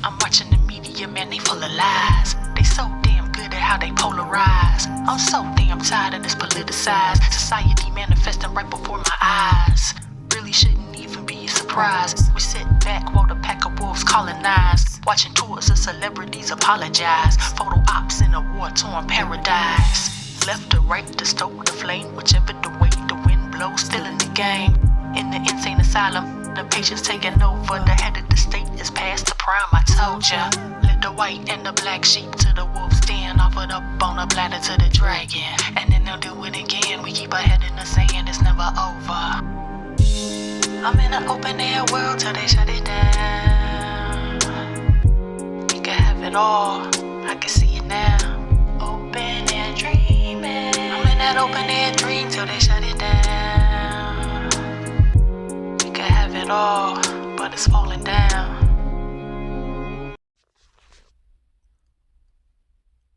I'm watching the media, man, they full of lies. They so damn good at how they polarize. I'm so damn tired of this politicized society manifesting right before my eyes. Really shouldn't even be a surprise. We sit back while the pack of wolves colonize, watching tours of celebrities apologize. Photo ops in a war-torn paradise. Left or right to stoke the flame, whichever the way the wind blows, still in the game. In the insane asylum, the patient's taking over. The head of the state is past the prime, I told ya. Let the white and the black sheep to the wolf's den, offered up on a platter to the dragon. And then they'll do it again. We keep our head in the sand, it's never over. I'm in an open air world till they shut it down. We can have it all, I can see it now. Open air dreaming. I'm in that open air dream till they shut it down. We can have it all, but it's falling down.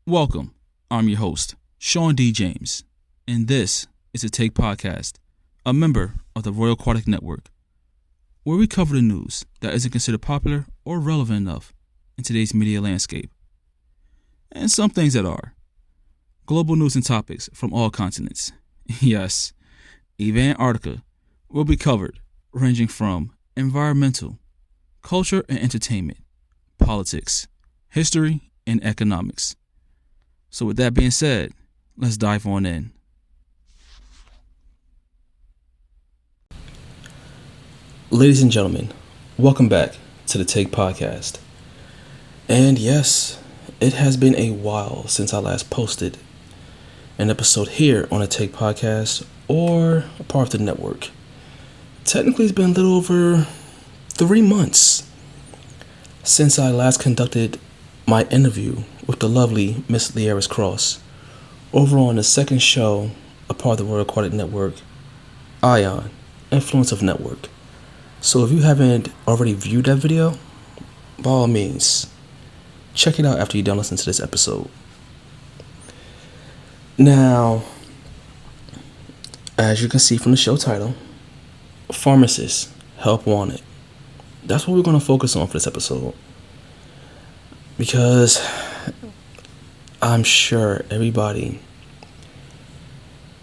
Welcome. I'm your host, Sean D. James, and this is the Take Podcast, a member of the Royal Aquatic Network, where we cover the news that isn't considered popular or relevant enough in today's media landscape, and some things that are. Global news and topics from all continents. Yes, even Antarctica will be covered, ranging from environmental, culture and entertainment, politics, history, and economics. So with that being said, let's dive on in. Ladies and gentlemen, welcome back to the Take Podcast. And yes, it has been a while since I last posted an episode here on the Take Podcast or a part of the network. Technically, it's been a little over 3 months since I last conducted my interview with the lovely Miss Liaris Cross over on the second show, a part of the Royal Aquatic Network, ION, Influence of Network. So if you haven't already viewed that video, by all means, check it out after you're done listening to this episode. Now, as you can see from the show title, Pharmacist, Help Wanted. That's what we're going to focus on for this episode. Because I'm sure everybody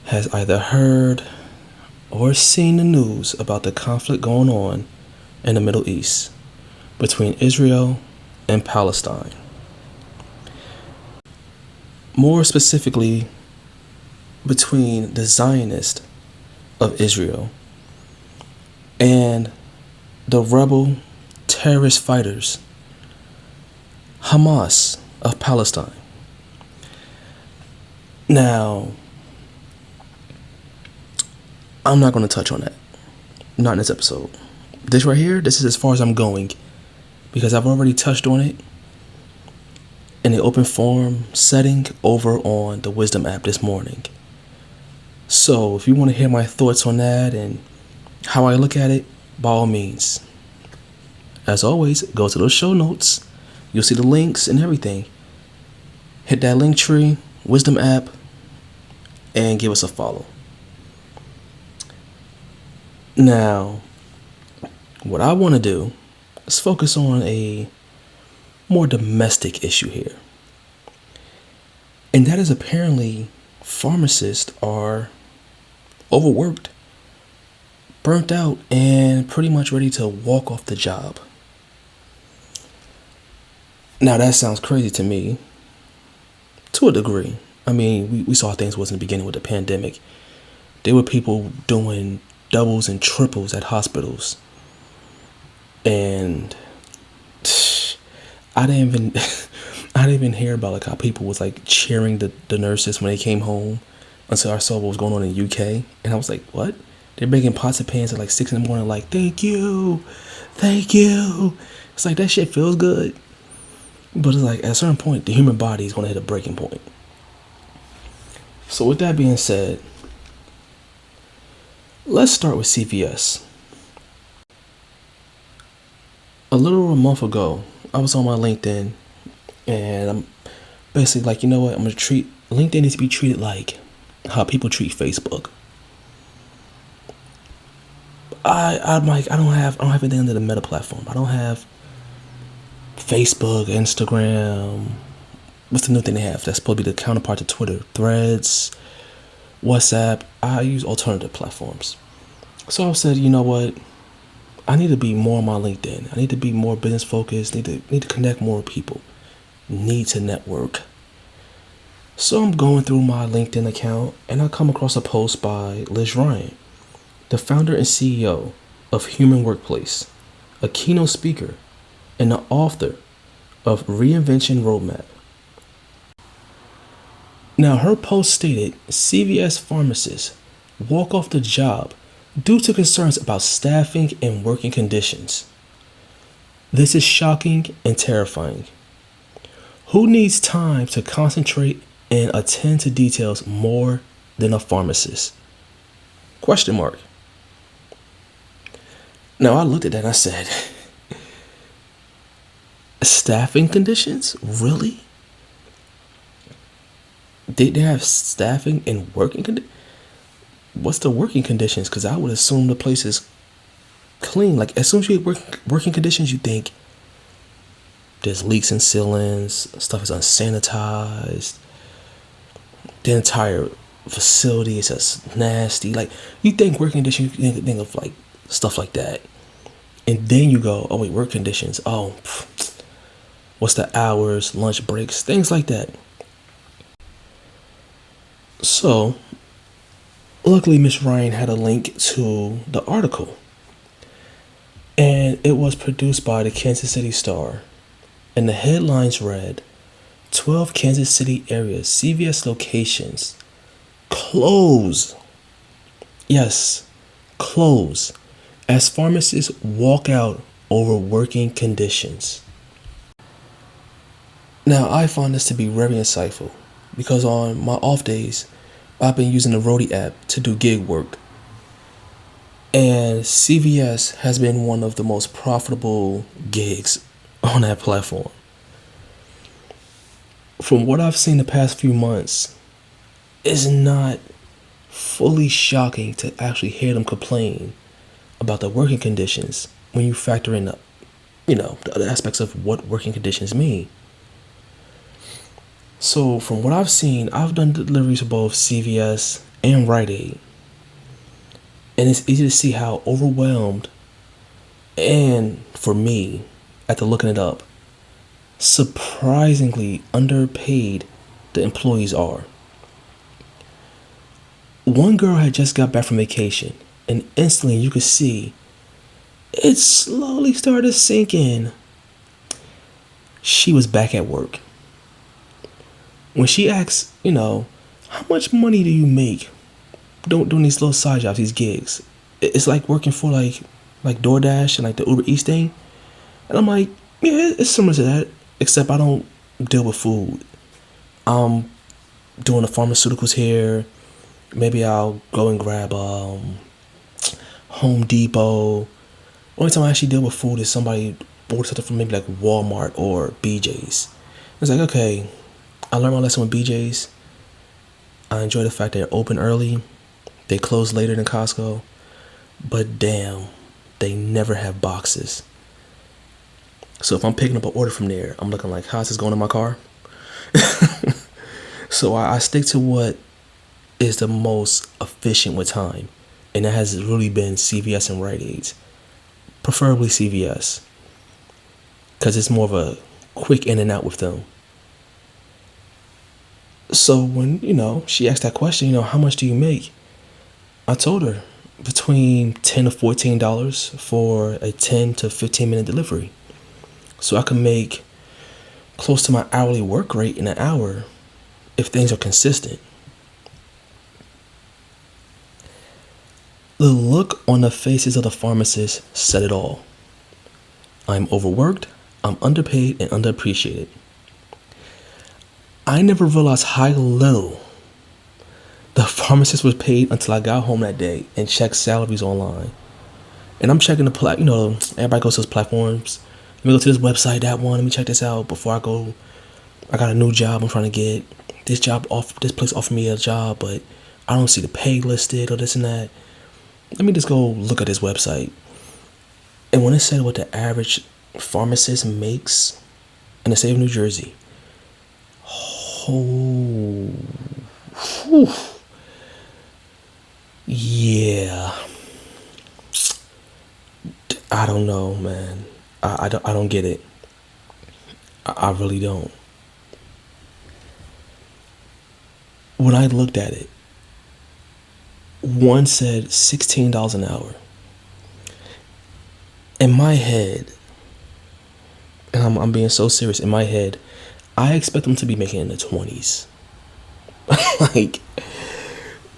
has either heard or seen the news about the conflict going on in the Middle East between Israel and Palestine. More specifically, between the Zionists of Israel and the rebel terrorist fighters, Hamas of Palestine. Now, I'm not going to touch on that. Not in this episode. This right here, this is as far as I'm going, because I've already touched on it in the open forum setting over on the Wisdom app this morning. So if you want to hear my thoughts on that and how I look at it, by all means. As always, go to those show notes. You'll see the links and everything. Hit that link tree, Wisdom app, and give us a follow. Now, what I want to do is focus on a more domestic issue here. And that is apparently pharmacists are overworked, burnt out, and pretty much ready to walk off the job. Now that sounds crazy to me, to a degree. I mean, we saw things was in the beginning with the pandemic. There were people doing doubles and triples at hospitals. And I didn't even hear about like how people was like cheering the nurses when they came home until I saw what was going on in the UK. And I was like, what? They're making pots and pans at like 6 a.m, like, thank you. It's like, that shit feels good. But it's like, at a certain point, the human body is going to hit a breaking point. So with that being said, let's start with CVS. A little over a month ago, I was on my LinkedIn, and I'm basically like, you know what, LinkedIn needs to be treated like how people treat Facebook. I'm like, I don't have anything under the Meta platform. I don't have Facebook, Instagram. What's the new thing they have? That's supposed to be the counterpart to Twitter. Threads, WhatsApp. I use alternative platforms. So I said, you know what? I need to be more on my LinkedIn. I need to be more business focused. Need to connect more with people. Need to network. So I'm going through my LinkedIn account and I come across a post by Liz Ryan, the founder and CEO of Human Workplace, a keynote speaker, and the author of Reinvention Roadmap. Now, her post stated CVS pharmacists walk off the job due to concerns about staffing and working conditions. This is shocking and terrifying. Who needs time to concentrate and attend to details more than a pharmacist? Question mark. Now, I looked at that and I said, staffing conditions? Really? They have staffing and working conditions? What's the working conditions? Because I would assume the place is clean. Like, as soon as you get working conditions, you think there's leaks in ceilings, stuff is unsanitized, the entire facility is just nasty. Like, you think working conditions, you think of like stuff like that. And then you go, oh wait, work conditions. Oh, what's the hours, lunch breaks, things like that. So, luckily, Miss Ryan had a link to the article. And it was produced by the Kansas City Star. And the headlines read, 12 Kansas City area CVS locations close. Yes, close. As pharmacists walk out over working conditions. Now, I find this to be very insightful because on my off days, I've been using the Rite Aid app to do gig work. And CVS has been one of the most profitable gigs on that platform. From what I've seen the past few months, it's not fully shocking to actually hear them complain about the working conditions when you factor in the other aspects of what working conditions mean. So from what I've seen, I've done deliveries for both CVS and Rite Aid. And it's easy to see how overwhelmed, and for me, after looking it up, surprisingly underpaid the employees are. One girl had just got back from vacation, and instantly you could see it slowly started to sink in. She was back at work. When she asks, how much money do you make doing these little side jobs, these gigs? It's like working for like DoorDash and like the Uber Eats thing. And I'm like, yeah, it's similar to that, except I don't deal with food. I'm doing the pharmaceuticals here. Maybe I'll go and grab Home Depot. Only time I actually deal with food is somebody ordered something from maybe like Walmart or BJ's. It's like, okay, I learned my lesson with BJ's. I enjoy the fact they're open early. They close later than Costco. But damn, they never have boxes. So if I'm picking up an order from there, I'm looking like, how's this going in my car? So I stick to what is the most efficient with time. And that has really been CVS and Rite Aid. Preferably CVS. Because it's more of a quick in and out with them. So when, she asked that question, how much do you make? I told her between $10 to $14 for a 10 to 15 minute delivery. So I can make close to my hourly work rate in an hour if things are consistent. The look on the faces of the pharmacists said it all. I'm overworked, I'm underpaid, and underappreciated. I never realized how little the pharmacist was paid until I got home that day and checked salaries online. And I'm checking everybody goes to those platforms. Let me go to this website, that one. Let me check this out before I go. I got a new job I'm trying to get. This place offered me a job, but I don't see the pay listed or this and that. Let me just go look at this website. And when it said what the average pharmacist makes in the state of New Jersey. Oh, whew. Yeah. I don't know, man. I don't get it. I really don't. When I looked at it, one said $16 an hour. In my head, and I'm being so serious, in my head, I expect them to be making in the 20s. like,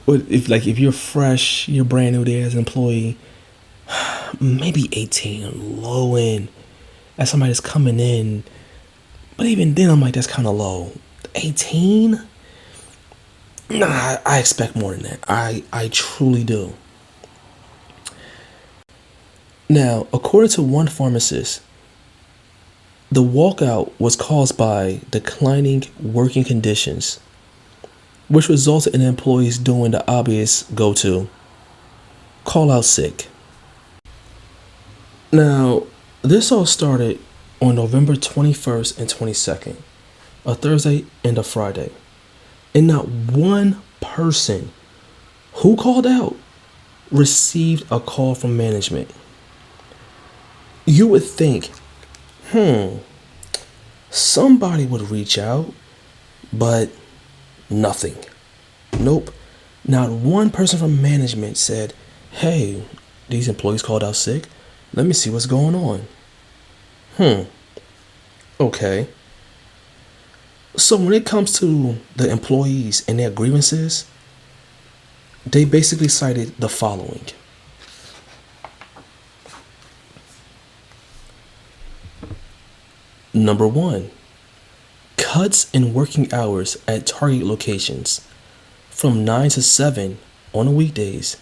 if you're fresh, you're brand new there as an employee, maybe 18, low end. As somebody that's coming in, but even then, I'm like, that's kind of low. 18? Nah, I expect more than that. I truly do. Now, according to one pharmacist, the walkout was caused by declining working conditions, which resulted in employees doing the obvious go-to, call out sick. Now, this all started on November 21st and 22nd, a Thursday and a Friday, and not one person who called out received a call from management. You would think, somebody would reach out, but nothing. Nope. Not one person from management said, hey, these employees called out sick. Let me see what's going on. Okay. So when it comes to the employees and their grievances, they basically cited the following. Number 1, cuts in working hours at Target locations from 9 to 7 on the weekdays,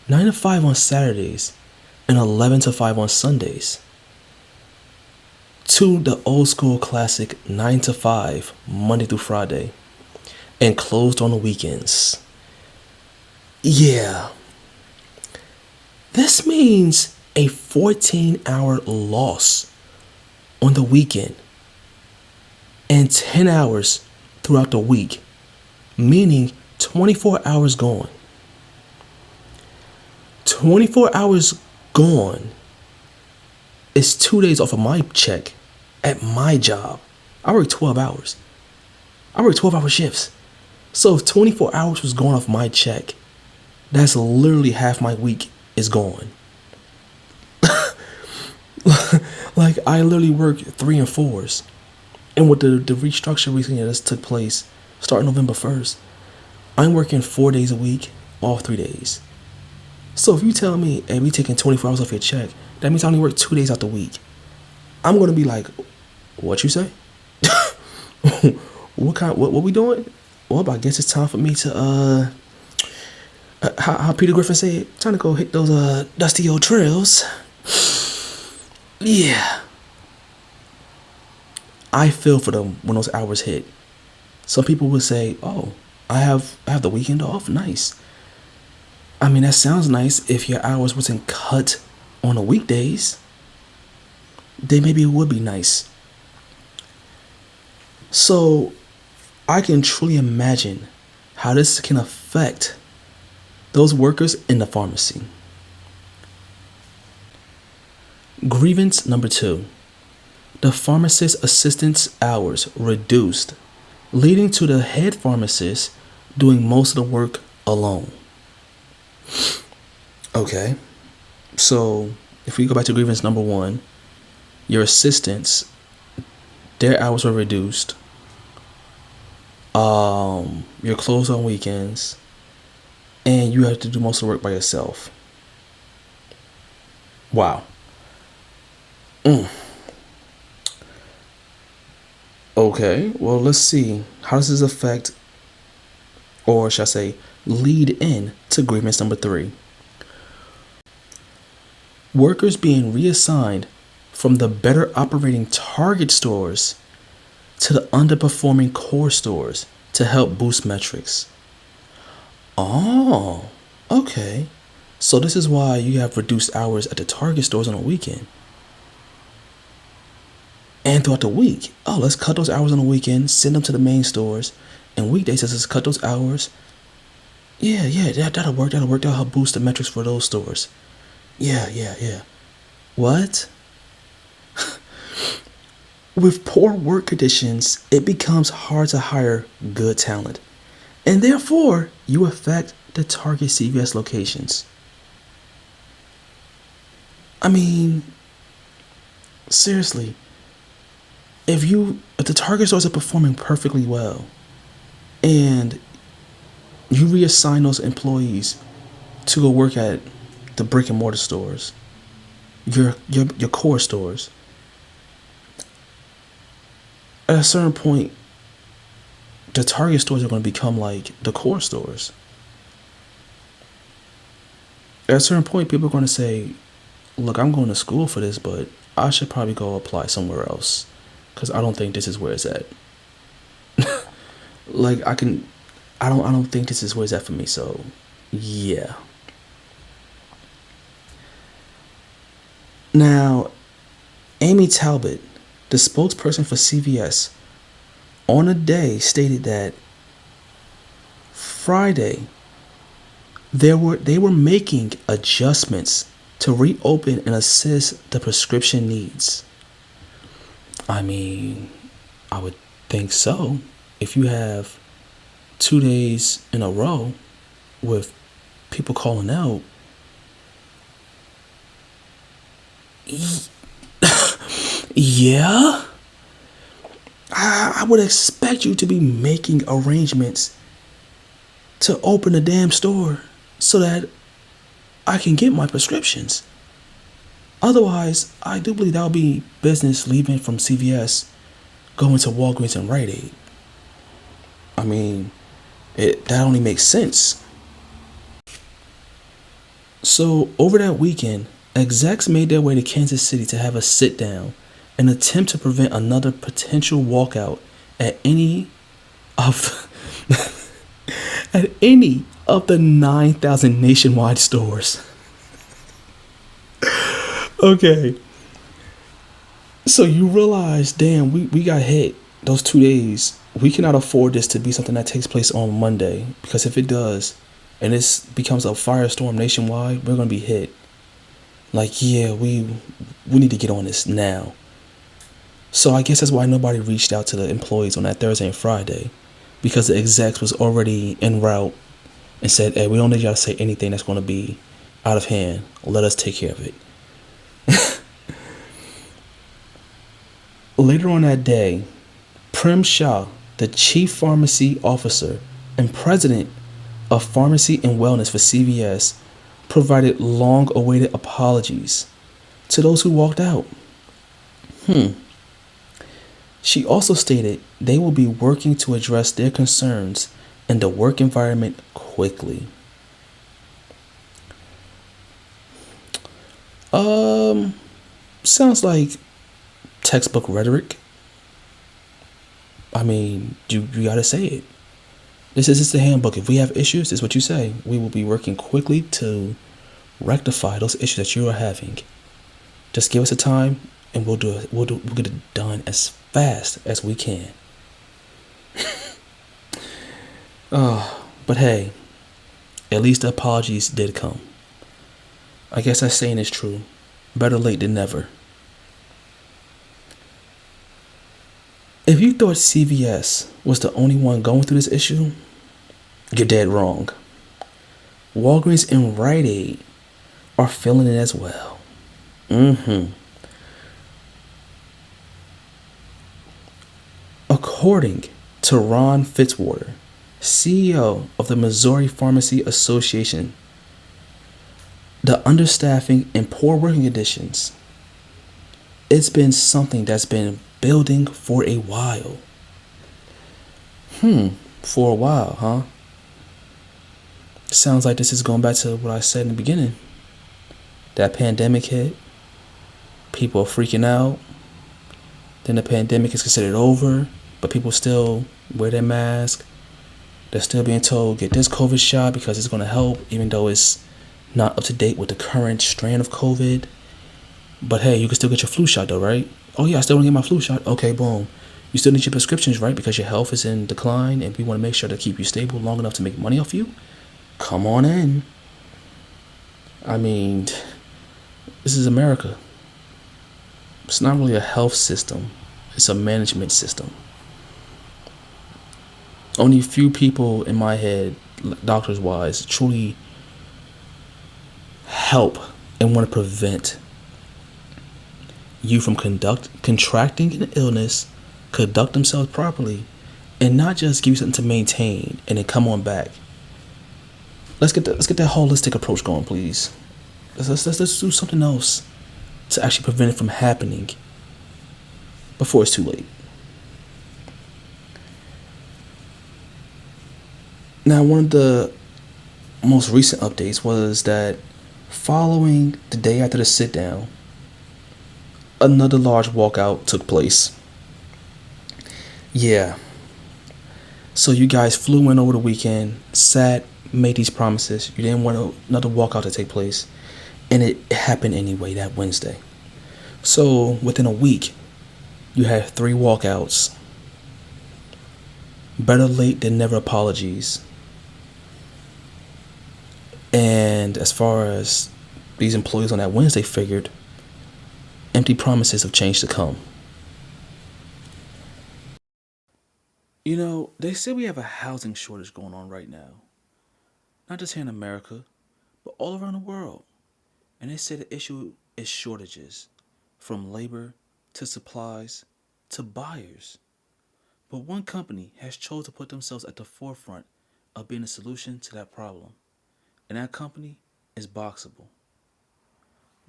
9 to 5 on Saturdays, and 11 to 5 on Sundays, to the old school classic 9 to 5 Monday through Friday, and closed on the weekends. Yeah. This means a 14-hour loss on the weekend and 10 hours throughout the week, meaning 24 hours gone. 24 hours gone is 2 days off of my check at my job. I work 12 hours. I work 12-hour shifts. So if 24 hours was gone off my check, that's literally half my week is gone. Like, I literally work 3 and 4s. And with the restructure recently that took place starting November 1st, I'm working 4 days a week, off 3 days. So if you tell me, hey, we taking 24 hours off your check, that means I only work 2 days out the week. I'm going to be like, what you say? What we doing? Well, I guess it's time for me to, how Peter Griffin said, time to go hit those dusty old trails. Yeah. I feel for them when those hours hit. Some people would say, oh, I have the weekend off. Nice. I mean, that sounds nice if your hours wasn't cut on the weekdays. Then maybe it would be nice. So I can truly imagine how this can affect those workers in the pharmacy. Grievance number 2. The pharmacist assistant's hours reduced, leading to the head pharmacist doing most of the work alone. Okay, so if we go back to grievance number 1, your assistants, their hours were reduced. You're closed on weekends, and you have to do most of the work by yourself. Wow. Okay, well, let's see. How does this affect, or should I say, lead in to grievance number 3? Workers being reassigned from the better operating target stores to the underperforming core stores to help boost metrics. Oh, okay. So this is why you have reduced hours at the target stores on a weekend. And throughout the week, oh, let's cut those hours on the weekend, send them to the main stores. And weekdays, let's cut those hours. Yeah, that'll work. That'll help boost the metrics for those stores. Yeah. What? With poor work conditions, it becomes hard to hire good talent. And therefore, you affect the target CVS locations. I mean, seriously, if the target stores are performing perfectly well and you reassign those employees to go work at the brick and mortar stores, your core stores, at a certain point, the target stores are going to become like the core stores. At a certain point, people are going to say, look, I'm going to school for this, but I should probably go apply somewhere else because I don't think this is where it's at. I don't think this is where it's at for me. So, yeah. Now, Amy Talbot, the spokesperson for CVS, on a day stated that Friday they were making adjustments to reopen and assist the prescription needs. I mean, I would think so. If you have 2 days in a row with people calling out, yeah, I would expect you to be making arrangements to open the damn store so that I can get my prescriptions. Otherwise, I do believe that would be business leaving from CVS, going to Walgreens and Rite Aid. I mean, that only makes sense. So, over that weekend, execs made their way to Kansas City to have a sit down and attempt to prevent another potential walkout at any of the 9,000 nationwide stores. Okay. So you realize, damn, we got hit those 2 days. We cannot afford this to be something that takes place on Monday, because if it does and this becomes a firestorm nationwide, we're going to be hit. Like, yeah, we need to get on this now. So I guess that's why nobody reached out to the employees on that Thursday and Friday, because the execs was already en route and said, hey, we don't need y'all to say anything that's going to be out of hand. Let us take care of it. Later on that day, Prem Shah, the chief pharmacy officer and president of Pharmacy and Wellness for CVS, provided long-awaited apologies to those who walked out. She also stated they will be working to address their concerns in the work environment quickly. Sounds like textbook rhetoric. I mean, you gotta say it. This is the handbook. If we have issues, this is what you say. We will be working quickly to rectify those issues that you are having. Just give us a time, and we'll get it done as fast as we can. But hey, at least the apologies did come. I guess that saying is true. Better late than never. If you thought CVS was the only one going through this issue, you're dead wrong. Walgreens and Rite Aid are feeling it as well. According to Ron Fitzwater, CEO of the Missouri Pharmacy Association, the understaffing and poor working conditions, it's been something that's been building for a while. For a while, huh? Sounds like this is going back to what I said in the beginning. That pandemic hit. People are freaking out. Then the pandemic is considered over, but people still wear their mask. They're still being told, get this COVID shot because it's going to help, even though it's not up to date with the current strand of COVID. But hey, you can still get your flu shot though, right? Oh yeah, I still want to get my flu shot. Okay, boom. You still need your prescriptions, right? Because your health is in decline and we want to make sure to keep you stable long enough to make money off you. Come on in. I mean, this is America. It's not really a health system. It's a management system. Only a few people in my head, doctors wise, truly help and want to prevent you from contracting an illness, conduct themselves properly, and not just give you something to maintain and then come on back. Let's get that holistic approach going, please. Let's do something else to actually prevent it from happening before it's too late. Now, one of the most recent updates was that following the day after the sit down, another large walkout took place. Yeah. So you guys flew in over the weekend, sat, made these promises. You didn't want another walkout to take place. And it happened anyway that Wednesday. So within a week, you had 3 walkouts. Better late than never apologies. And as far as these employees on that Wednesday figured, empty promises of change to come. You know, they say we have a housing shortage going on right now. Not just here in America, but all around the world. And they say the issue is shortages, from labor to supplies to buyers. But one company has chosen to put themselves at the forefront of being a solution to that problem. And that company is Boxable.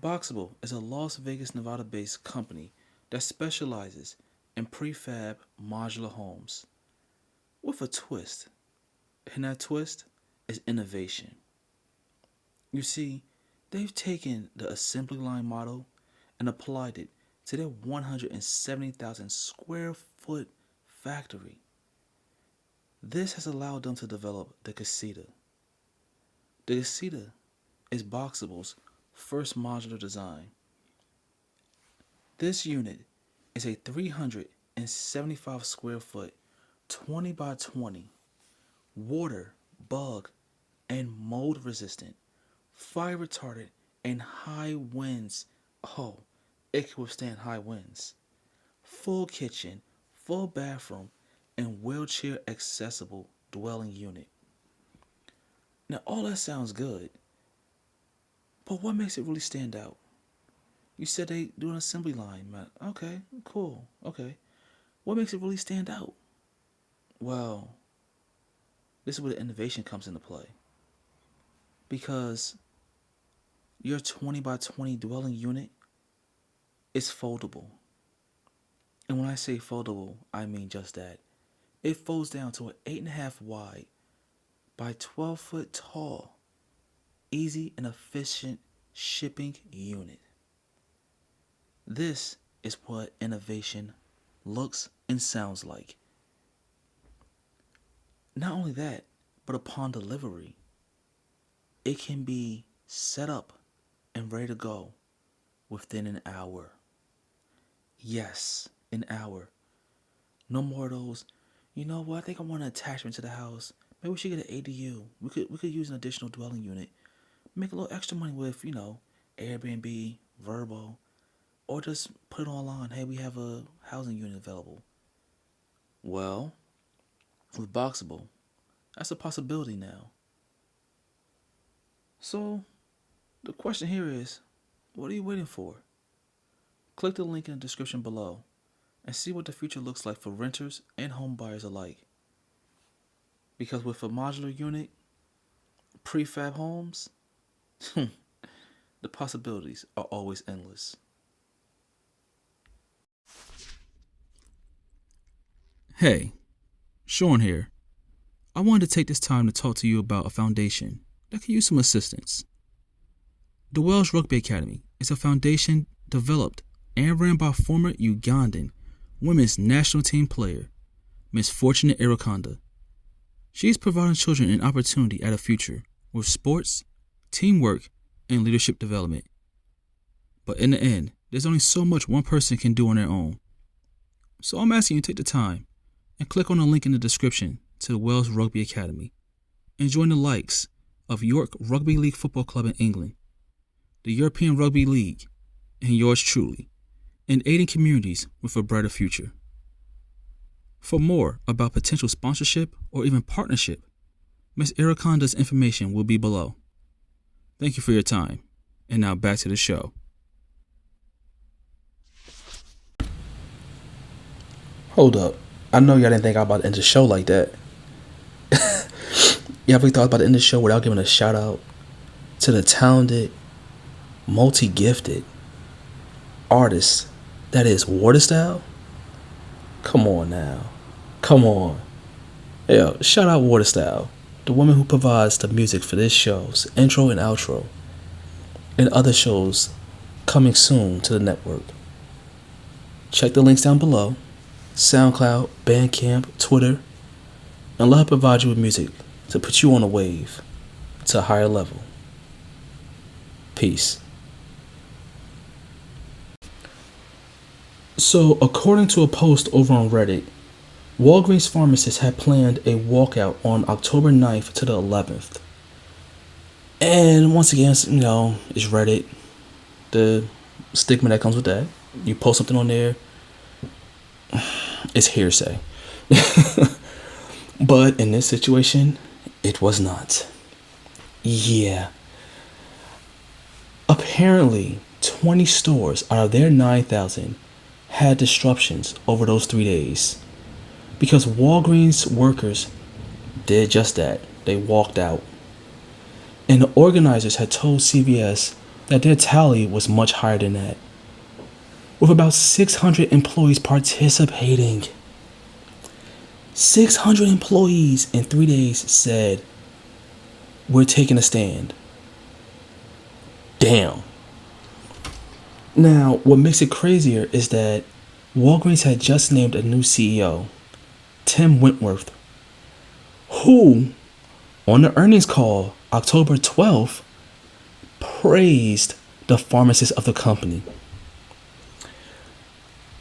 Boxable is a Las Vegas, Nevada-based company that specializes in prefab modular homes with a twist. And that twist is innovation. You see, they've taken the assembly line model and applied it to their 170,000 square foot factory. This has allowed them to develop the Casita. The Casita is Boxable's first modular design. This unit is a 375 square foot, 20 by 20, water, bug, and mold resistant, fire retardant, and high winds. Oh, it can withstand high winds. Full kitchen, full bathroom, and wheelchair accessible dwelling unit. Now all that sounds good, but what makes it really stand out? You said they do an assembly line, man. Okay, cool. Okay. What makes it really stand out? Well, this is where the innovation comes into play. Because your 20 by 20 dwelling unit is foldable. And when I say foldable, I mean just that. It folds down to an 8.5 wide by 12 foot tall, easy and efficient shipping unit. This is what innovation looks and sounds like. Not only that, but upon delivery, it can be set up and ready to go within an hour. Yes, an hour. No more of those, you know what, I think I want an attachment to the house. Maybe we should get an ADU. We could use an additional dwelling unit. Make a little extra money with, Airbnb, Verbo, or just put it online. Hey, we have a housing unit available. Well, with Boxable, that's a possibility now. So, the question here is, what are you waiting for? Click the link in the description below and see what the future looks like for renters and home buyers alike. Because with a modular unit, prefab homes, the possibilities are always endless. Hey, Sean here. I wanted to take this time to talk to you about a foundation that could use some assistance. The Welsh Rugby Academy is a foundation developed and ran by former Ugandan women's national team player, Miss Fortunate Irakonda. She is providing children an opportunity at a future with sports, teamwork, and leadership development. But in the end, there's only so much one person can do on their own. So I'm asking you to take the time and click on the link in the description to the Wales Rugby Academy and join the likes of York Rugby League Football Club in England, the European Rugby League, and yours truly, in aiding communities with a brighter future. For more about potential sponsorship or even partnership, Ms. Iraconda's information will be below. Thank you for your time, and now back to the show. Hold up. I know y'all didn't think I was about to end the show like that. Y'all ever thought about to end the show without giving a shout out to the talented, multi-gifted artist that is Waterstyle? Come on now. Come on. Yeah, shout out Waterstyle, the woman who provides the music for this show's intro and outro, and other shows coming soon to the network. Check the links down below. SoundCloud, Bandcamp, Twitter, and let her provide you with music to put you on a wave to a higher level. Peace. So, according to a post over on Reddit, Walgreens pharmacists had planned a walkout on October 9th to the 11th. And once again, it's Reddit. The stigma that comes with that. You post something on there, it's hearsay. But in this situation, it was not. Yeah. Apparently, 20 stores out of their 9,000 had disruptions over those 3 days because Walgreens workers did just that. They walked out. And the organizers had told CVS that their tally was much higher than that, with about 600 employees participating. 600 employees in 3 days said, "We're taking a stand." Damn. Now, what makes it crazier is that Walgreens had just named a new CEO, Tim Wentworth, who, on the earnings call October 12th, praised the pharmacist of the company.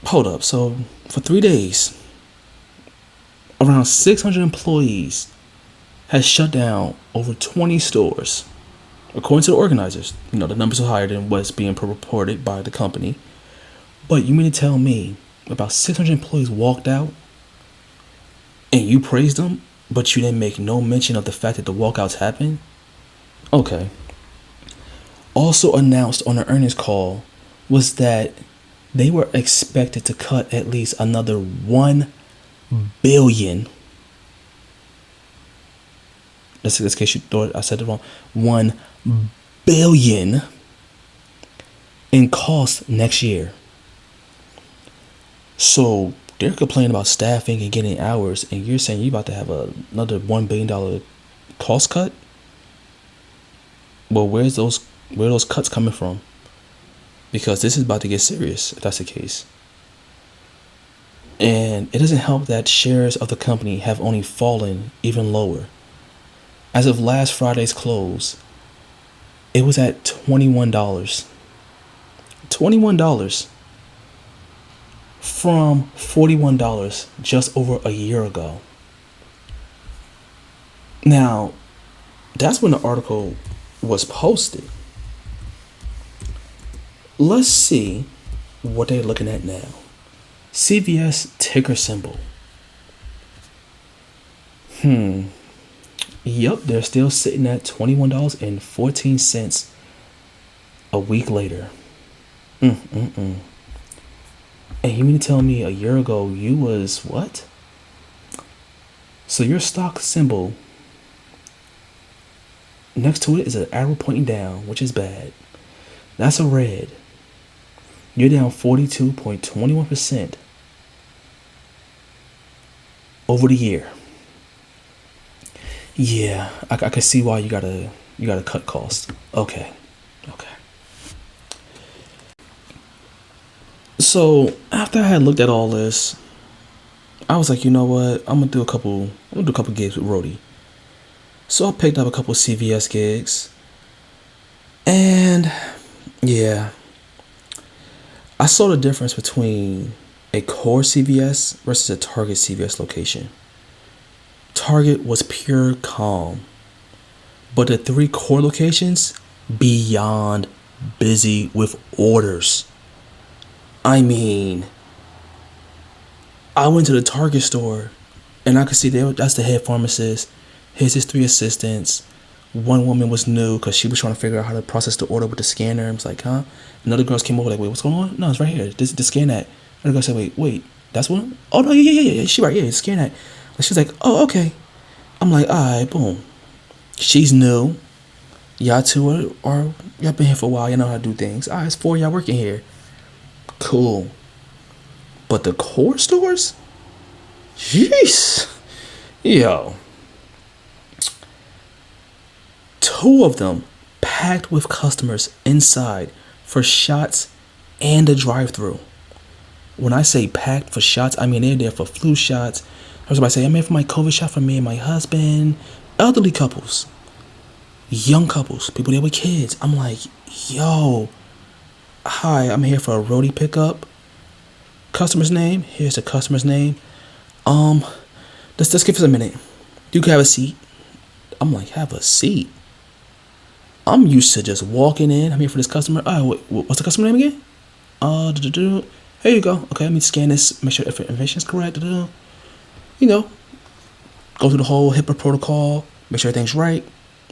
Hold up, so for 3 days, around 600 employees has shut down over 20 stores. According to the organizers, the numbers are higher than what's being reported by the company. But you mean to tell me about 600 employees walked out and you praised them, but you didn't make no mention of the fact that the walkouts happened? Okay. Also announced on the earnings call was that they were expected to cut at least another $1 billion. Just in case you thought I said it wrong. $1 billion in costs next year. So they're complaining about staffing and getting hours, and you're saying you're about to have another $1 billion cost cut? Well, where are those cuts coming from? Because this is about to get serious if that's the case. And it doesn't help that shares of the company have only fallen even lower. As of last Friday's close, it was at $21. $21 from $41 just over a year ago. Now, that's when the article was posted. Let's see what they're looking at now. CVS ticker symbol. Yup, they're still sitting at $21.14 a week later. And you mean to tell me a year ago you was what? So your stock symbol, next to it is an arrow pointing down, which is bad. That's a red. You're down 42.21% over the year. Yeah, I can see why you gotta cut costs. Okay. So after I had looked at all this, I was like, you know what? I'm gonna do a couple gigs with Rody. So I picked up a couple CVS gigs, and yeah, I saw the difference between a core CVS versus a Target CVS location. Target was pure calm, but the 3 core locations, beyond busy with orders. I mean, I went to the Target store and I could see that's the head pharmacist. Here's his 3 assistants. One woman was new because she was trying to figure out how to process the order with the scanner. I was like, huh? Another girls came over like, wait, what's going on? No, it's right here. This scan that. And the girl said, wait, that's one? Oh no, yeah. She right, yeah, scan that. And she's like, oh, okay. I'm like, alright, boom. She's new. Y'all two are y'all been here for a while. You know how to do things. Alright, it's 4 y'all working here. Cool. But the core stores? Jeez. Yo. 2 of them packed with customers inside for shots and a drive-through. When I say packed for shots, I mean they're there for flu shots. I was about to say, I'm here for my COVID shot for me and my husband. Elderly couples. Young couples. People there with kids. I'm like, yo. Hi, I'm here for a roadie pickup. Customer's name. Here's the customer's name. Let's give us a minute. You can have a seat. I'm like, have a seat? I'm used to just walking in. I'm here for this customer. What's the customer name again? Here you go. Okay, let me scan this. Make sure information is correct. You know, go through the whole HIPAA protocol. Make sure everything's right.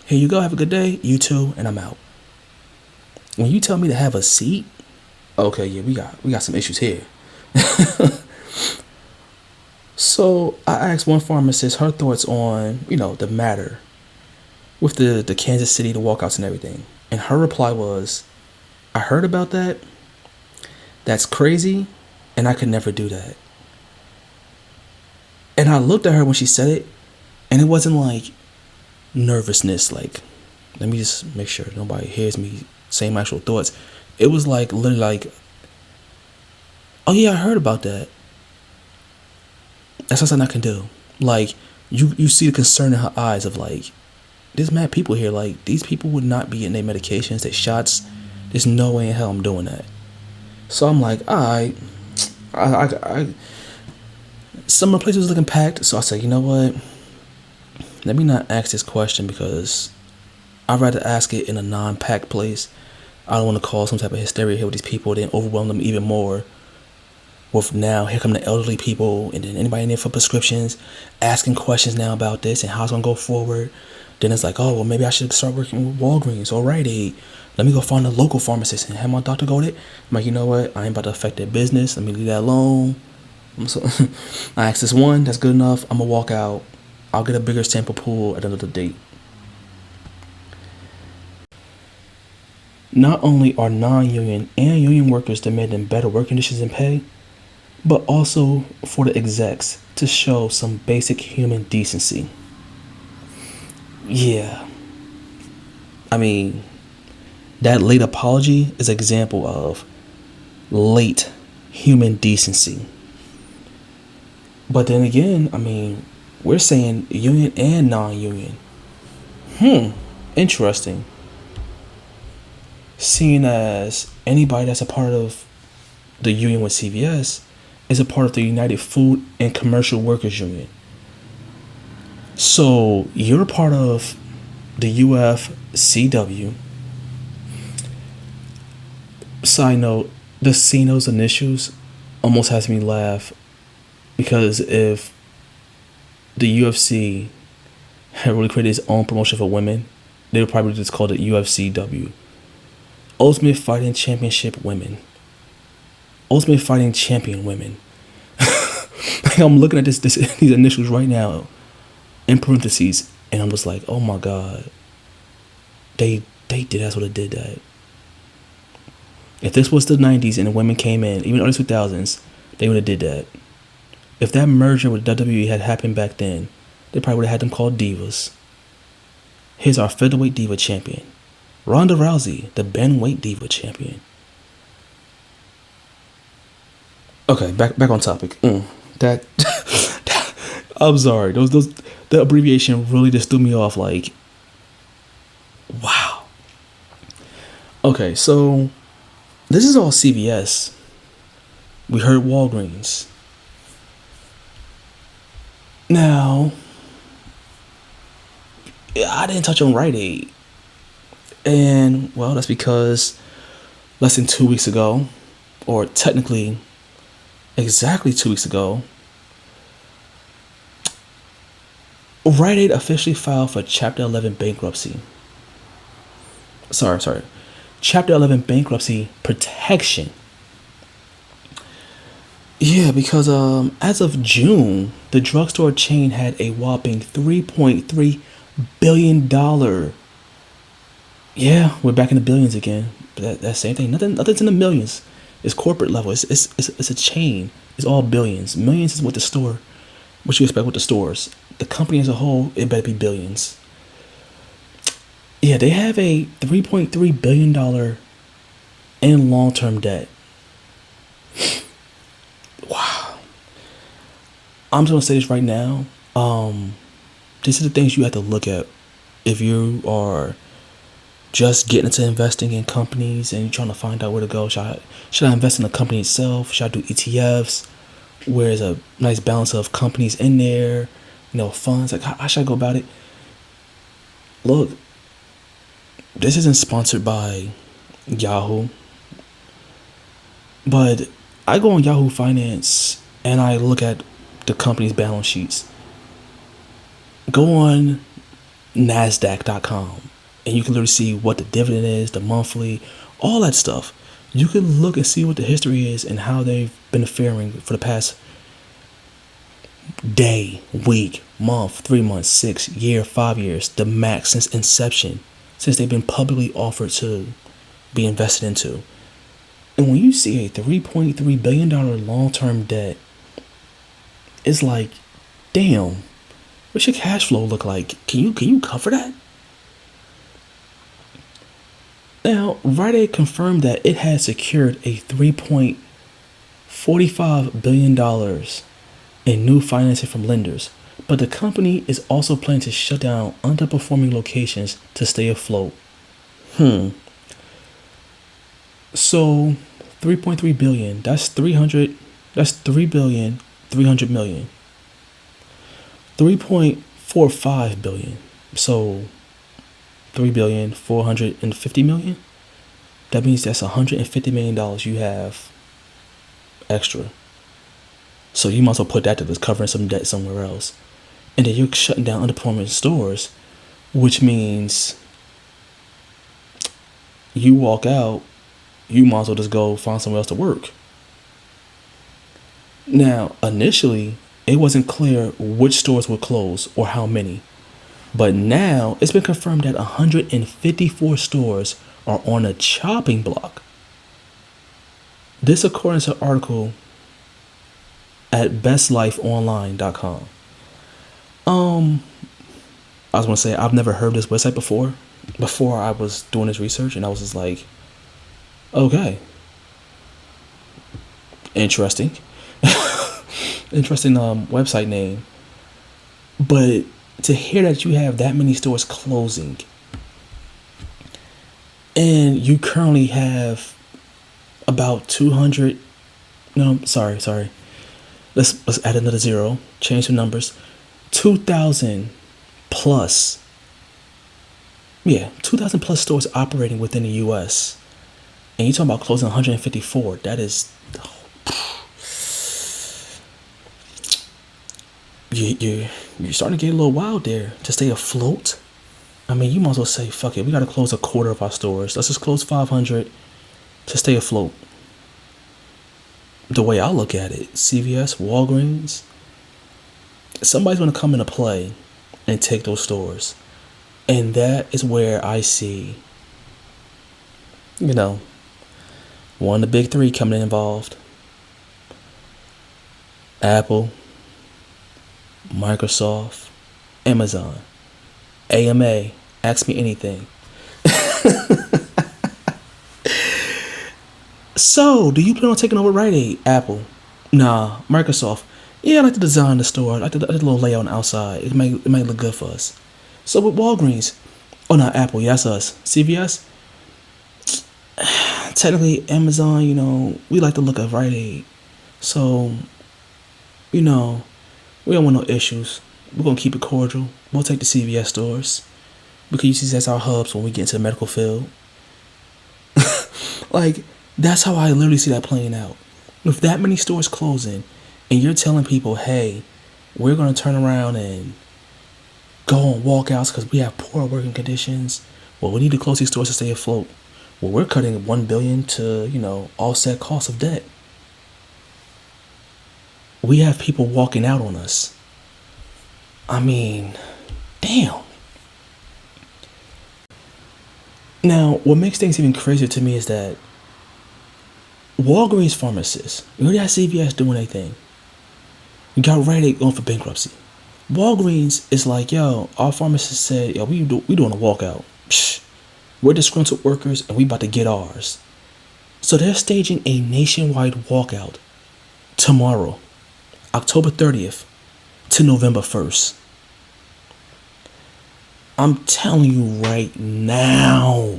Here you go. Have a good day. You too. And I'm out. When you tell me to have a seat, okay, yeah, we got some issues here. So I asked one pharmacist her thoughts on, the matter with the Kansas City, the walkouts and everything. And her reply was, I heard about that. That's crazy. And I could never do that. And I looked at her when she said it. And it wasn't like nervousness. Like, let me just make sure nobody hears me saying my actual thoughts. It was like, literally like, oh yeah, I heard about that. That's something I can do. Like, you see the concern in her eyes of like, there's mad people here. Like, these people would not be getting their medications, their shots. There's no way in hell I'm doing that. So I'm like, alright. Some of the places was looking packed. So I said, you know what? Let me not ask this question because I'd rather ask it in a non-packed place. I don't want to cause some type of hysteria here with these people, then overwhelm them even more. With now, here come the elderly people, and then anybody in there for prescriptions, asking questions now about this and how it's gonna go forward. Then it's like, oh, well, maybe I should start working with Walgreens or Rite Aid. Let me go find a local pharmacist and have my doctor go there. I'm like, you know what? I ain't about to affect their business. Let me leave that alone. I asked this one, that's good enough. I'm gonna walk out. I'll get a bigger sample pool at another date. Not only are non-union and union workers demanding better work conditions and pay, but also for the execs to show some basic human decency. Yeah. I mean, that late apology is an example of late human decency. But then again, I mean, we're saying union and non-union. Interesting. Seeing as anybody that's a part of the union with CVS is a part of the United Food and Commercial Workers Union. So you're a part of the UFCW. Side note, the seeing those initials almost has me laugh, because if the UFC had really created its own promotion for women, they would probably just call it UFCW. Ultimate Fighting Championship Women. Ultimate Fighting Champion Women. Like, I'm looking at these initials right now in parentheses, and I'm just like, oh my god, they did, that's what it did that. If this was the 90s and the women came in, even early 2000s, they would have did that. If that merger with WWE had happened back then, they probably would have had them called divas. Here's our featherweight diva champion, Ronda Rousey, the bantamweight diva champion. Okay, back on topic. That I'm sorry. The abbreviation really just threw me off. Like, wow. Okay, so this is all CVS. We heard Walgreens. Now, I didn't touch on Rite Aid. And, well, that's because less than 2 weeks ago, or technically exactly 2 weeks ago, Rite Aid officially filed for Chapter 11 bankruptcy. Sorry. Chapter 11 bankruptcy protection. Yeah, because as of June, the drugstore chain had a whopping $3.3 billion. Yeah, we're back in the billions again. That same thing. Nothing's in the millions. It's corporate level. It's a chain. It's all billions. Millions is what the store. What you expect with the stores. The company as a whole, it better be billions. Yeah, they have a $3.3 billion in long-term debt. Wow. I'm just gonna say this right now. These are the things you have to look at if you are just getting into investing in companies and you're trying to find out where to go. Should I invest in the company itself? Should I do ETFs? Where there's a nice balance of companies in there, funds. Like, how should I go about it? Look, this isn't sponsored by Yahoo, but I go on Yahoo Finance and I look at the company's balance sheets. Go on Nasdaq.com and you can literally see what the dividend is, the monthly, all that stuff. You can look and see what the history is and how they've been faring for the past day, week, month, 3 months, 6 year, 5 years, the max since inception, since they've been publicly offered to be invested into. And when you see a $3.3 billion long-term debt, it's like, damn, what's your cash flow look like? Can you cover that? Now, Rite Aid confirmed that it had secured a $3.45 billion in new financing from lenders, but the company is also planning to shut down underperforming locations to stay afloat. So, 3.3 billion, that's 3 billion, 300 million. 3.45 billion. So, 3 billion, 450 million. That means that's $150 million you have extra. So you might as well put that to this, covering some debt somewhere else. And then you're shutting down underperforming stores, which means you walk out, you might as well just go find somewhere else to work. Now, initially, it wasn't clear which stores would close or how many. But now, it's been confirmed that 154 stores are on a chopping block. This according to an article at bestlifeonline.com. I was going to say, I've never heard this website before I was doing this research, and I was just like, okay. Interesting. Interesting website name. But to hear that you have that many stores closing, and you currently have about 200, no, sorry. Let's add another zero, change the numbers. 2,000 plus. Yeah, 2,000 plus stores operating within the US. And you're talking about closing 154. That is, you're starting to get a little wild there to stay afloat. I mean, you might as well say, fuck it, we got to close a quarter of our stores. Let's just close 500 to stay afloat. The way I look at it, CVS, Walgreens, somebody's going to come into play and take those stores. And that is where I see, one of the big three coming involved. Apple, Microsoft, Amazon, AMA, ask me anything. So, do you plan on taking over Rite Aid? Apple? Nah. Microsoft? Yeah, I like to design the store. I like the little layout on the outside. It might look good for us. So with Walgreens? Oh, not Apple. Yeah, that's us. CVS? Technically, Amazon, we like to look at Rite Aid. So, you know, we don't want no issues. We're going to keep it cordial. We'll take the CVS stores. Because you see that's our hubs when we get into the medical field. Like, that's how I literally see that playing out. With that many stores closing, and you're telling people, hey, we're going to turn around and go on walkouts because we have poor working conditions. Well, we need to close these stores to stay afloat. Well, we're cutting $1 billion to, offset costs of debt. We have people walking out on us. I mean, damn. Now, what makes things even crazier to me is that Walgreens pharmacists, you already have CVS doing their thing. You got Rite Aid going for bankruptcy. Walgreens is like, yo, our pharmacist said, yo, we doing a walkout. Psh, we're disgruntled workers and we about to get ours. So they're staging a nationwide walkout tomorrow, October 30th to November 1st. I'm telling you right now,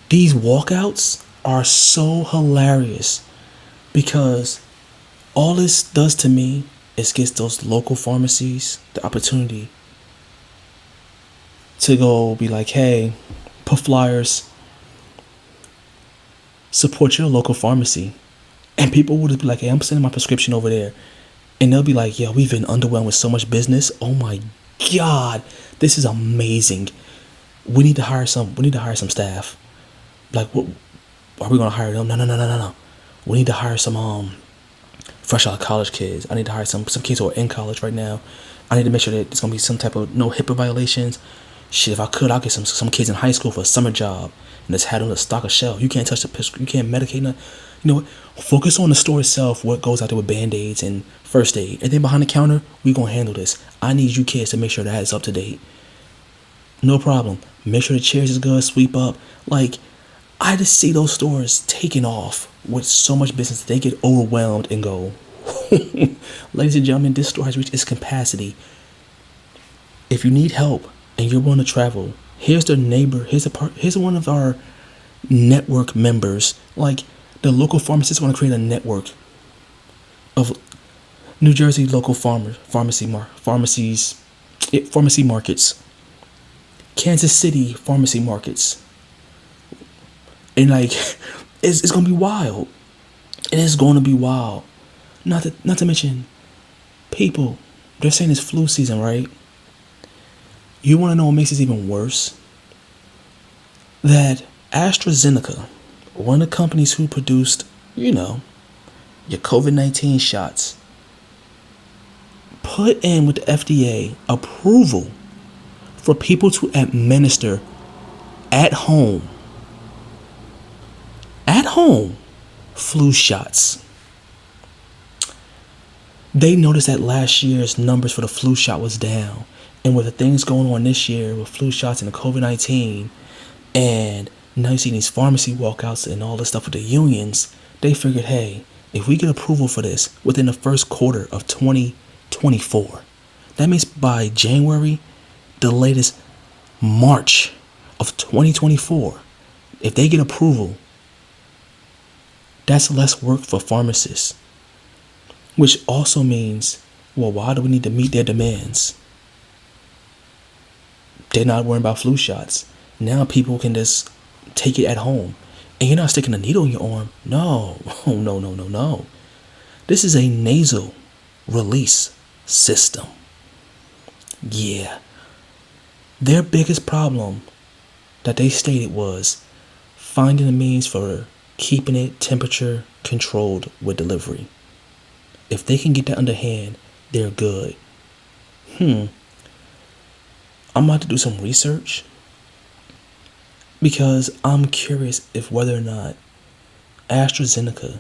these walkouts are so hilarious because all this does to me is gives those local pharmacies the opportunity to go be like, hey, put flyers, support your local pharmacy. And people will just be like, hey, I'm sending my prescription over there. And they'll be like, yeah, we've been underwhelmed with so much business. Oh my God, this is amazing. We need to hire some staff. Like, what are we gonna hire them? No. We need to hire some fresh out of college kids. I need to hire some kids who are in college right now. I need to make sure that there's gonna be some type of no HIPAA violations. Shit, if I could, I'll get some kids in high school for a summer job and just have them to stock a shelf. You can't touch you can't medicate nothing. You know what? Focus on the store itself, what goes out there with band-aids and first aid. And then behind the counter, we gonna handle this. I need you kids to make sure that is up to date. No problem. Make sure the chairs is good, sweep up. Like, I just see those stores taking off with so much business that they get overwhelmed and go, ladies and gentlemen, this store has reached its capacity. If you need help and you're willing to travel, here's the neighbor, here's one of our network members. Like, the local pharmacists want to create a network of New Jersey local pharmacy markets, Kansas City pharmacy markets. And like, it's gonna be wild. It is going to be wild. Not to mention, people, they're saying it's flu season, right? You want to know what makes this even worse? That AstraZeneca, one of the companies who produced, your COVID-19 shots, put in with the FDA approval for people to administer at home flu shots. They noticed that last year's numbers for the flu shot was down. And with the things going on this year with flu shots and the COVID-19, and now you see these pharmacy walkouts and all this stuff with the unions, they figured, hey, if we get approval for this within the first quarter of 2024, that means by January, the latest March of 2024, if they get approval, that's less work for pharmacists. Which also means, well, why do we need to meet their demands? They're not worrying about flu shots. Now people can just take it at home. And you're not sticking a needle in your arm. No. No. This is a nasal release system. Yeah. Their biggest problem that they stated was finding a means for keeping it temperature controlled with delivery. If they can get that underhand, they're good. I'm about to do some research because I'm curious if whether or not AstraZeneca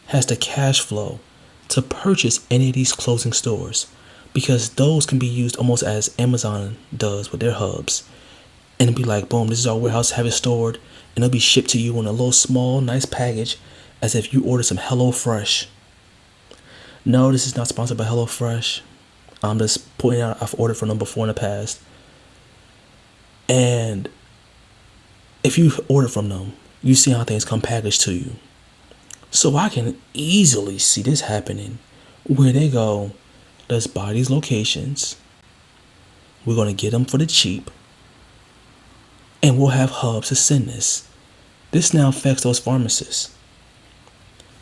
has the cash flow to purchase any of these closing stores, because those can be used almost as Amazon does with their hubs. And it'd be like, boom, this is our warehouse, have it stored, and it'll be shipped to you in a little small, nice package as if you order some HelloFresh. No, this is not sponsored by HelloFresh. I'm just pointing out I've ordered from them before in the past. And if you order from them, you see how things come packaged to you. So I can easily see this happening where they go, let's buy these locations. We're going to get them for the cheap. And we'll have hubs to send this. This now affects those pharmacists.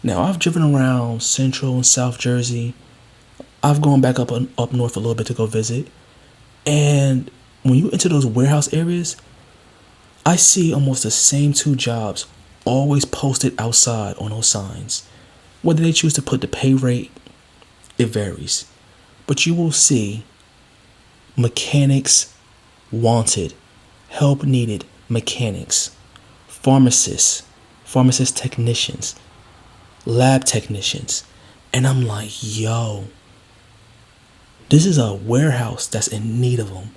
Now, I've driven around Central and South Jersey. I've gone back up north a little bit to go visit. And when you enter those warehouse areas, I see almost the same two jobs always posted outside on those signs. Whether they choose to put the pay rate, it varies. But you will see mechanics wanted, help needed mechanics, pharmacists, pharmacist technicians, lab technicians. And I'm like, yo, this is a warehouse that's in need of them.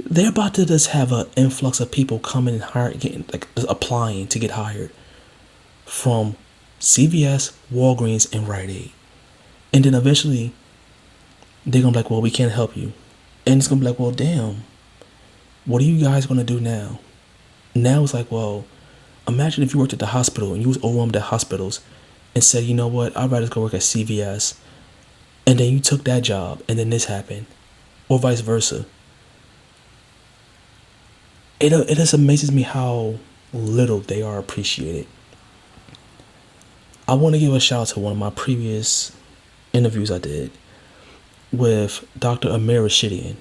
They're about to just have an influx of people coming and applying to get hired from CVS, Walgreens, and Rite Aid. And then eventually they're going to be like, well, we can't help you. And it's going to be like, well, damn, what are you guys going to do now? Now it's like, well, imagine if you worked at the hospital and you was overwhelmed at hospitals and said, you know what, I'd rather go work at CVS. And then you took that job and then this happened. Or vice versa. It just amazes me how little they are appreciated. I want to give a shout out to one of my previous interviews I did with Dr. Amir Rashidian.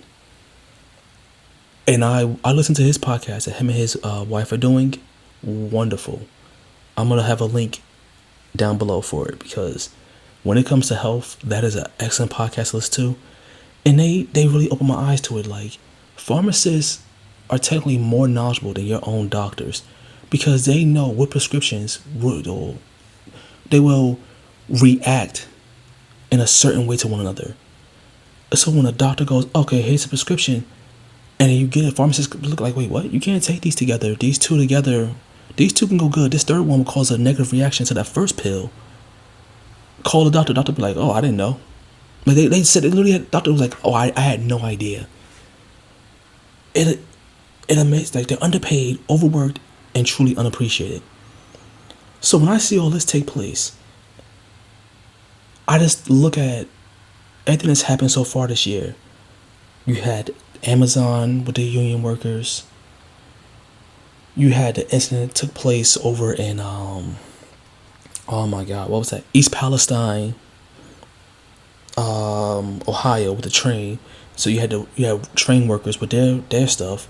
And I listened to his podcast that him and his wife are doing. Wonderful. I'm going to have a link down below for it because when it comes to health, that is an excellent podcast to listen to. And they really open my eyes to it. Like, pharmacists are technically more knowledgeable than your own doctors because they know what prescriptions they will react in a certain way to one another. So when a doctor goes, okay, here's a prescription, and then you get it, pharmacists look like, wait, what? You can't take these together. These two together, these two can go good. This third one will cause a negative reaction to that first pill. Call the doctor. Doctor be like, oh, I didn't know. Like they said, it literally had, doctor was like, oh, I had no idea. It amazes, like they're underpaid, overworked, and truly unappreciated. So when I see all this take place, I just look at everything that's happened so far this year. You had Amazon with the union workers. You had the incident that took place over in oh my God, what was that? East Palestine, Ohio with the train. So you had train workers with their stuff,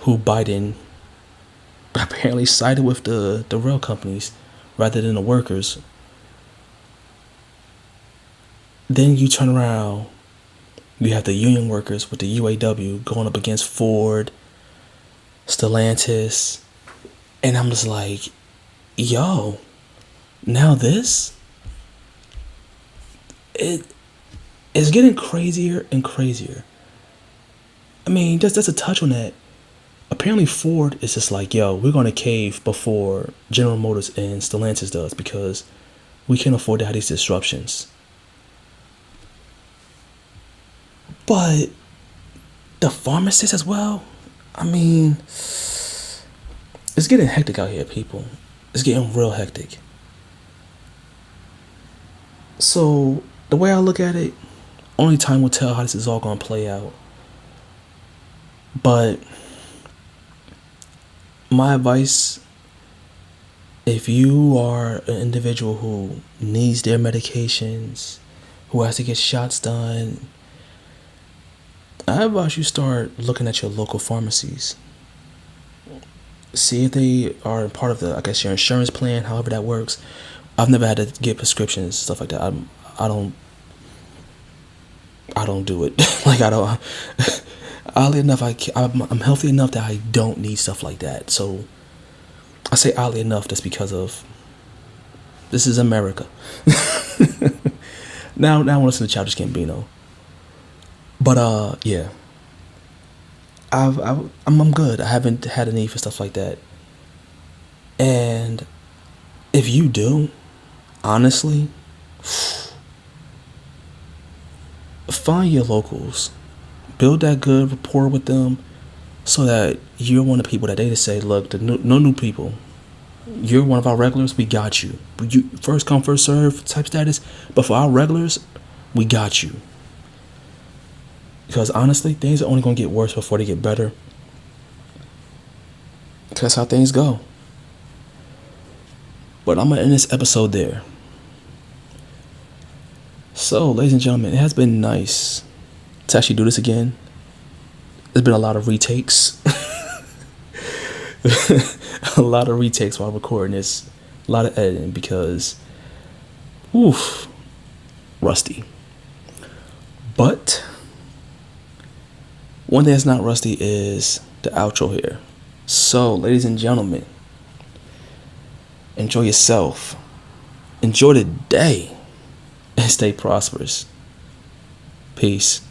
who Biden apparently sided with the rail companies rather than the workers. Then you turn around, you have the union workers with the UAW going up against Ford, Stellantis, and I'm just like, yo, now this, it's getting crazier and crazier. I mean, just a touch on that. Apparently Ford is just like, yo, we're going to cave before General Motors and Stellantis does because we can't afford to have these disruptions. But the pharmacists as well, I mean, it's getting hectic out here, people. It's getting real hectic. So the way I look at it, only time will tell how this is all going to play out. But my advice, if you are an individual who needs their medications, who has to get shots done, I advise you start looking at your local pharmacies. See if they are part of the, I guess, your insurance plan, however that works. I've never had to get prescriptions, stuff like that. I don't do it. Like, I don't. Oddly enough, I'm healthy enough that I don't need stuff like that. So I say oddly enough, that's because of this is America. Now I want to listen to Childish Gambino. But yeah, I'm good. I haven't had a need for stuff like that. And if you do, honestly, find your locals, build that good rapport with them, so that you're one of the people that they just say, look, no new people. you're one of our regulars, we got you. You first come, first serve type status. But for our regulars, we got you. Because honestly, things are only going to get worse before they get better. That's how things go. But I'm going to end this episode there. So, ladies and gentlemen, it has been nice to actually do this again. There's been a lot of retakes. A lot of retakes while recording this. A lot of editing because, rusty. But one thing that's not rusty is the outro here. So, ladies and gentlemen, enjoy yourself. Enjoy the day. And stay prosperous. Peace.